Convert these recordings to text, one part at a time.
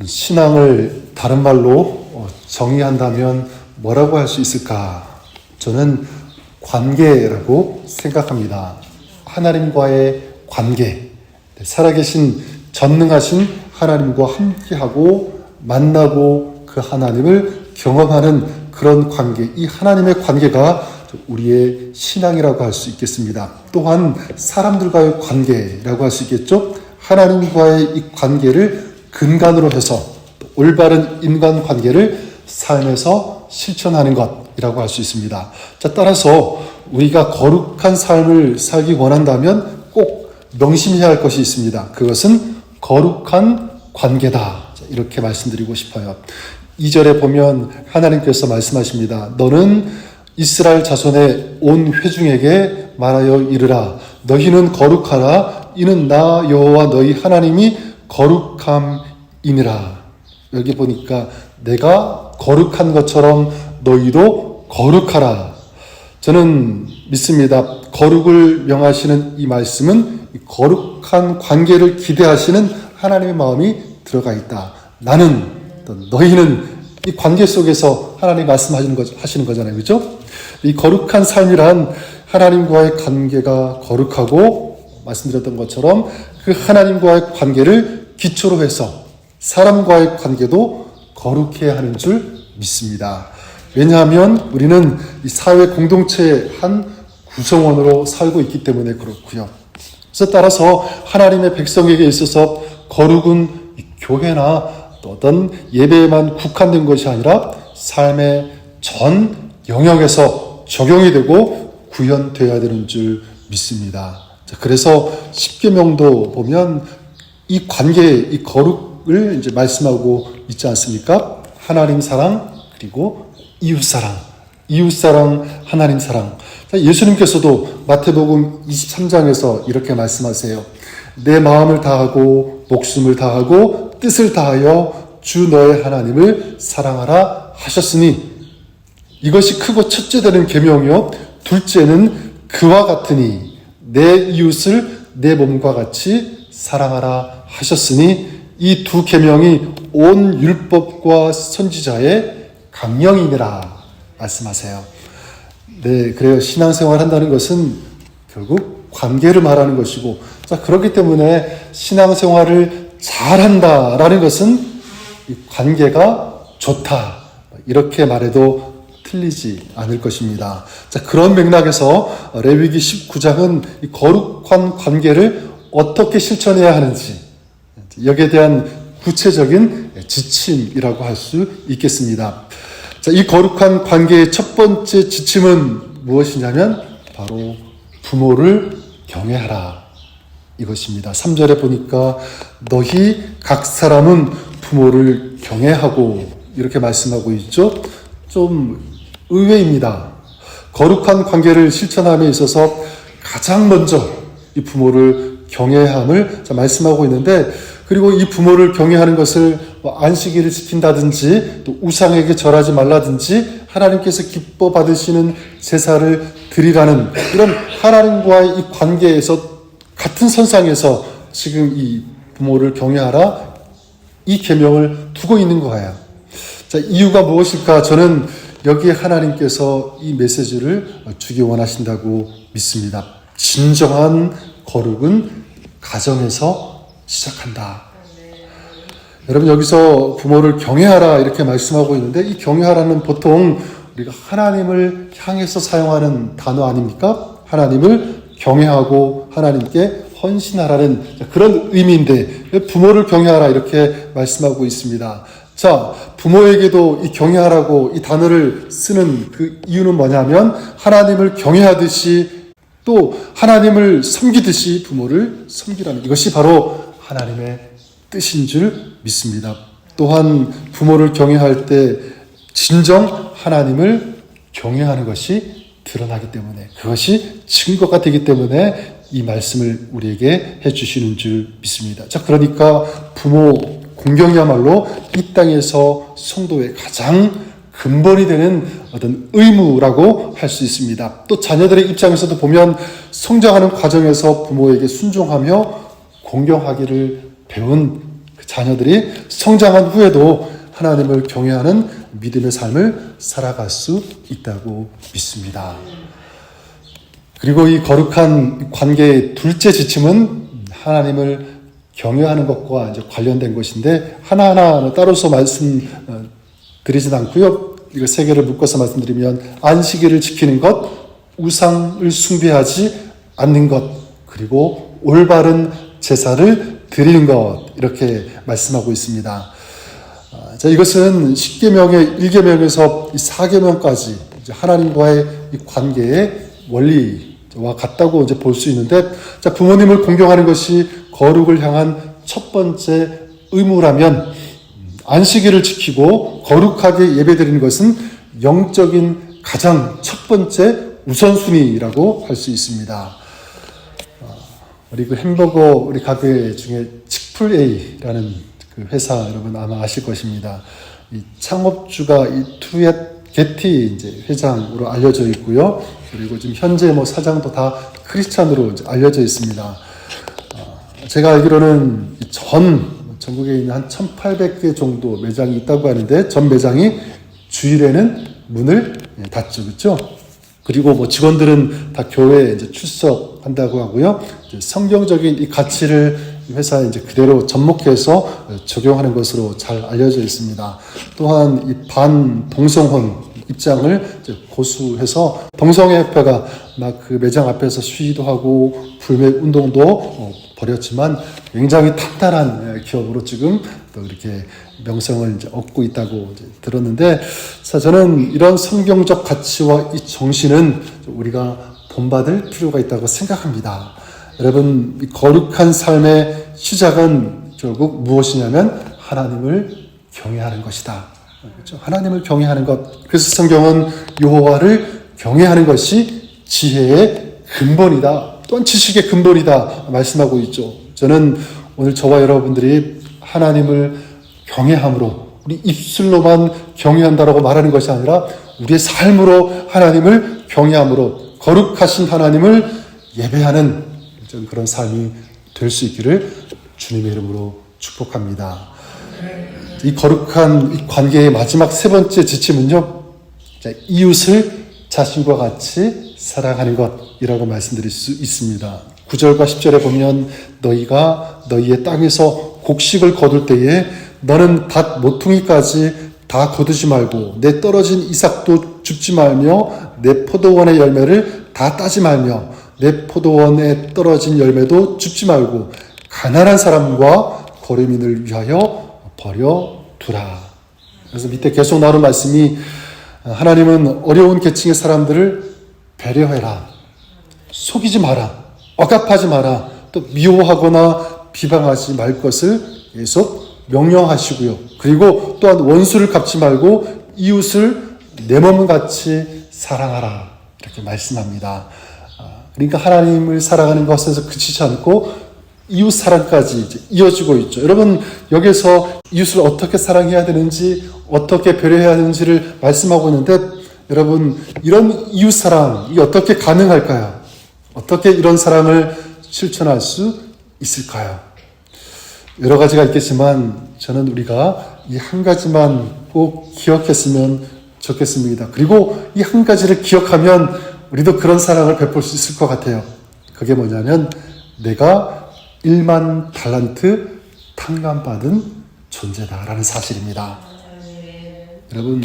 신앙을 다른 말로 정의한다면 뭐라고 할 수 있을까? 저는 관계라고 생각합니다. 하나님과의 관계, 살아계신 전능하신 하나님과 함께하고 만나고 그 하나님을 경험하는 그런 관계, 이 하나님의 관계가 우리의 신앙이라고 할 수 있겠습니다. 또한 사람들과의 관계라고 할 수 있겠죠. 하나님과의 이 관계를 근간으로 해서 올바른 인간관계를 삶에서 실천하는 것이라고 할 수 있습니다. 자, 따라서 우리가 거룩한 삶을 살기 원한다면 꼭 명심해야 할 것이 있습니다. 그것은 거룩한 관계다. 이렇게 말씀드리고 싶어요. 2절에 보면 하나님께서 말씀하십니다. 너는 이스라엘 자손의 온 회중에게 말하여 이르라. 너희는 거룩하라. 이는 나 여호와 너희 하나님이 거룩함이니라. 여기 보니까 내가 거룩한 것처럼 너희도 거룩하라. 저는 믿습니다. 거룩을 명하시는 이 말씀은 거룩한 관계를 기대하시는 하나님의 마음이 들어가 있다. 나는, 너희는 이 관계 속에서 하나님 말씀하시는 거잖아요. 그렇죠? 이 거룩한 삶이란 하나님과의 관계가 거룩하고 말씀드렸던 것처럼 그 하나님과의 관계를 기초로 해서 사람과의 관계도 거룩해야 하는 줄 믿습니다. 왜냐하면 우리는 이 사회 공동체의 한 구성원으로 살고 있기 때문에 그렇고요. 그래서 따라서 하나님의 백성에게 있어서 거룩은 교회나 또 어떤 예배에만 국한된 것이 아니라 삶의 전 영역에서 적용이 되고 구현되어야 되는 줄 믿습니다. 그래서 십계명도 보면 이 관계, 이 거룩을 이제 말씀하고 있지 않습니까? 하나님 사랑, 그리고 이웃 사랑, 하나님 사랑. 예수님께서도 마태복음 23장에서 이렇게 말씀하세요. 내 마음을 다하고 목숨을 다하고 뜻을 다하여 주 너의 하나님을 사랑하라 하셨으니 이것이 크고 첫째 되는 계명이요 둘째는 그와 같으니 내 이웃을 내 몸과 같이 사랑하라 하셨으니 이 두 계명이 온 율법과 선지자의 강령이니라 말씀하세요. 네, 그래요. 신앙생활 한다는 것은 결국 관계를 말하는 것이고, 자, 그렇기 때문에 신앙생활을 잘한다라는 것은 이 관계가 좋다. 이렇게 말해도 틀리지 않을 것입니다. 자, 그런 맥락에서 레위기 19장은 이 거룩한 관계를 어떻게 실천해야 하는지, 여기에 대한 구체적인 지침이라고 할 수 있겠습니다. 자, 이 거룩한 관계의 첫 번째 지침은 무엇이냐면 바로 부모를 경외하라 이것입니다. 3절에 보니까 너희 각 사람은 부모를 경외하고 이렇게 말씀하고 있죠. 좀 의외입니다. 거룩한 관계를 실천함에 있어서 가장 먼저 이 부모를 경외함을 말씀하고 있는데, 그리고 이 부모를 경외하는 것을 안식일을 지킨다든지 또 우상에게 절하지 말라든지 하나님께서 기뻐 받으시는 제사를 드리라는 이런 하나님과의 이 관계에서 같은 선상에서 지금 이 부모를 경외하라 이 계명을 두고 있는 거예요. 자, 이유가 무엇일까? 저는 여기에 하나님께서 이 메시지를 주기 원하신다고 믿습니다. 진정한 거룩은 가정에서 시작한다. 여러분, 여기서 부모를 경외하라 이렇게 말씀하고 있는데 이 경외하라는 보통 우리가 하나님을 향해서 사용하는 단어 아닙니까? 하나님을 경외하고 하나님께 헌신하라는 그런 의미인데 부모를 경외하라 이렇게 말씀하고 있습니다. 자, 부모에게도 이 경외하라고 이 단어를 쓰는 그 이유는 뭐냐면 하나님을 경외하듯이 또 하나님을 섬기듯이 부모를 섬기라는 이것이 바로 하나님의 뜻인 줄 믿습니다. 또한 부모를 경외할 때 진정 하나님을 경외하는 것이 드러나기 때문에 그것이 증거가 되기 때문에 이 말씀을 우리에게 해주시는 줄 믿습니다. 자, 그러니까 부모 공경이야말로 이 땅에서 성도의 가장 근본이 되는 어떤 의무라고 할 수 있습니다. 또 자녀들의 입장에서도 보면 성장하는 과정에서 부모에게 순종하며 공경하기를 배운 자녀들이 성장한 후에도 하나님을 경외하는 믿음의 삶을 살아갈 수 있다고 믿습니다. 그리고 이 거룩한 관계의 둘째 지침은 하나님을 경외하는 것과 이제 관련된 것인데 하나하나 따로서 말씀드리진 않고요. 이거 세 개를 묶어서 말씀드리면 안식일을 지키는 것, 우상을 숭배하지 않는 것, 그리고 올바른 제사를 드리는 것 이렇게 말씀하고 있습니다. 자, 이것은 10계명의 1계명에서 4계명까지 하나님과의 이 관계의 원리와 같다고 이제 볼 수 있는데, 자, 부모님을 공경하는 것이 거룩을 향한 첫 번째 의무라면 안식일을 지키고 거룩하게 예배드리는 것은 영적인 가장 첫 번째 우선순위라고 할 수 있습니다. 우리 그 햄버거 우리 가게 중에 칙플에이라는 그 회사 여러분 아마 아실 것입니다. 이 창업주가 이 투앳 게티 이제 회장으로 알려져 있고요. 그리고 지금 현재 뭐 사장도 다 크리스찬으로 이제 알려져 있습니다. 제가 알기로는 전국에 있는 한 1,800개 정도 매장이 있다고 하는데 전 매장이 주일에는 문을 닫죠, 그렇죠? 그리고 뭐 직원들은 다 교회에 이제 출석한다고 하고요. 이제 성경적인 이 가치를 회사에 이제 그대로 접목해서 적용하는 것으로 잘 알려져 있습니다. 또한 이 반동성혼 입장을 이제 고수해서 동성애협회가 막 그 매장 앞에서 시위도 하고 불매 운동도 벌였지만 굉장히 탄탄한 기업으로 지금 또 이렇게 명성을 이제 얻고 있다고 이제 들었는데, 저는 이런 성경적 가치와 이 정신은 우리가 본받을 필요가 있다고 생각합니다. 여러분, 이 거룩한 삶의 시작은 결국 무엇이냐면 하나님을 경외하는 것이다. 그렇죠? 하나님을 경외하는 것. 그래서 성경은 여호와를 경외하는 것이 지혜의 근본이다. 또한 지식의 근본이다 말씀하고 있죠. 저는 오늘 저와 여러분들이 하나님을 경외함으로, 우리 입술로만 경외한다라고 말하는 것이 아니라 우리의 삶으로 하나님을 경외함으로 거룩하신 하나님을 예배하는 그런 삶이 될 수 있기를 주님의 이름으로 축복합니다. 이 거룩한 이 관계의 마지막 세 번째 지침은요, 이웃을 자신과 같이 사랑하는 것이라고 말씀드릴 수 있습니다. 9절과 10절에 보면 너희가 너희의 땅에서 곡식을 거둘 때에 너는 닷 모퉁이까지 다 거두지 말고 내 떨어진 이삭도 줍지 말며 내 포도원의 열매를 다 따지 말며 내 포도원에 떨어진 열매도 줍지 말고 가난한 사람과 거류민을 위하여 버려두라. 그래서 밑에 계속 나오는 말씀이 하나님은 어려운 계층의 사람들을 배려해라, 속이지 마라, 억압하지 마라, 또 미워하거나 비방하지 말 것을 계속 명령하시고요. 그리고 또한 원수를 갚지 말고 이웃을 내 몸같이 사랑하라 이렇게 말씀합니다. 그러니까 하나님을 사랑하는 것에서 그치지 않고 이웃 사랑까지 이제 이어지고 있죠. 여러분, 여기서 이웃을 어떻게 사랑해야 되는지, 어떻게 배려해야 하는지를 말씀하고 있는데, 여러분, 이런 이웃 사랑이 어떻게 가능할까요? 어떻게 이런 사랑을 실천할 수 있을까요? 여러 가지가 있겠지만 저는 우리가 이 한 가지만 꼭 기억했으면 좋겠습니다. 그리고 이 한 가지를 기억하면 우리도 그런 사랑을 베풀 수 있을 것 같아요. 그게 뭐냐면 내가 1만 달란트 탕감받은 존재다라는 사실입니다. 여러분,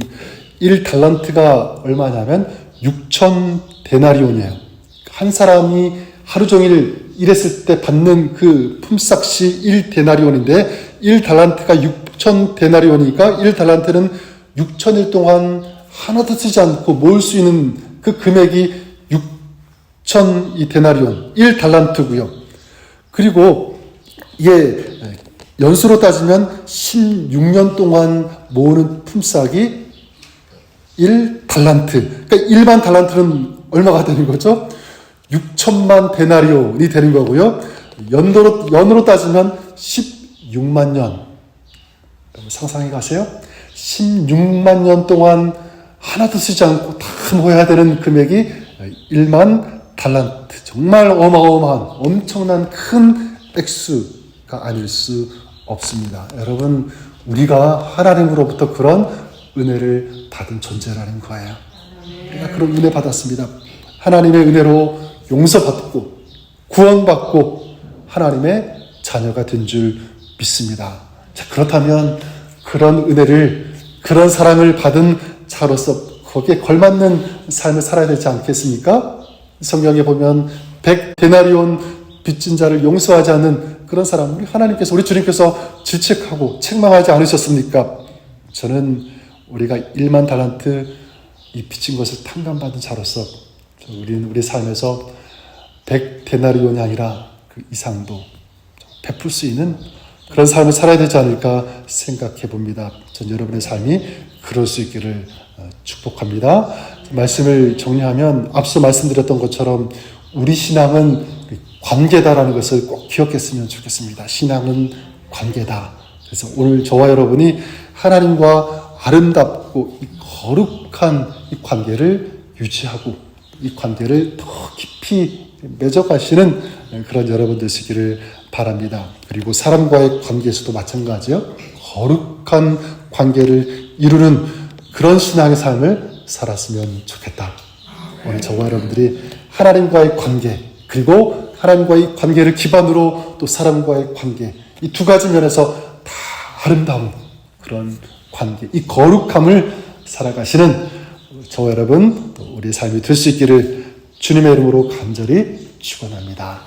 1달란트가 얼마냐면 6천 데나리온이에요. 한 사람이 하루 종일 일했을 때 받는 그 품삯이 1데나리온인데 1달란트가 6천 데나리온이니까 1달란트는 6천일 동안 하나도 쓰지 않고 모을 수 있는 그 금액이 6천 이 데나리온, 1달란트고요. 그리고 이게 연수로 따지면 16년 동안 모으는 품삯이 1달란트. 그러니까 일반 달란트는 얼마가 되는 거죠? 6천만 데나리온이 되는 거고요. 연으로 따지면 16만 년. 상상해 가세요? 16만 년 동안 하나도 쓰지 않고 다 모아야 되는 금액이 1만 달란트. 정말 어마어마한 엄청난 큰 액수가 아닐 수 없습니다. 여러분, 우리가 하나님으로부터 그런 은혜를 받은 존재라는 거예요. 우리가 그런 은혜 받았습니다. 하나님의 은혜로 용서받고 구원받고 하나님의 자녀가 된 줄 믿습니다. 자, 그렇다면 그런 은혜를, 그런 사랑을 받은 자로서 거기에 걸맞는 삶을 살아야 되지 않겠습니까? 성경에 보면 100데나리온 빚진 자를 용서하지 않는 그런 사람, 우리 하나님께서, 우리 주님께서 질책하고 책망하지 않으셨습니까? 저는 우리가 1만 달란트 이 빚진 것을 탕감받은 자로서 우리는 우리 삶에서 100데나리온이 아니라 그 이상도 베풀 수 있는 그런 삶을 살아야 되지 않을까 생각해 봅니다. 전 여러분의 삶이 그럴 수 있기를 축복합니다. 말씀을 정리하면 앞서 말씀드렸던 것처럼 우리 신앙은 관계다라는 것을 꼭 기억했으면 좋겠습니다. 신앙은 관계다. 그래서 오늘 저와 여러분이 하나님과 아름답고 거룩한 이 관계를 유지하고 이 관계를 더 깊이 맺어가시는 그런 여러분 되시기를 바랍니다. 그리고 사람과의 관계에서도 마찬가지요. 거룩한 관계를 이루는 그런 신앙의 삶을 살았으면 좋겠다. 오늘 저와 여러분들이 하나님과의 관계, 그리고 하나님과의 관계를 기반으로 또 사람과의 관계, 이 두 가지 면에서 다 아름다운 그런 관계, 이 거룩함을 살아가시는 저와 여러분, 또 우리의 삶이 될 수 있기를 주님의 이름으로 간절히 축원합니다.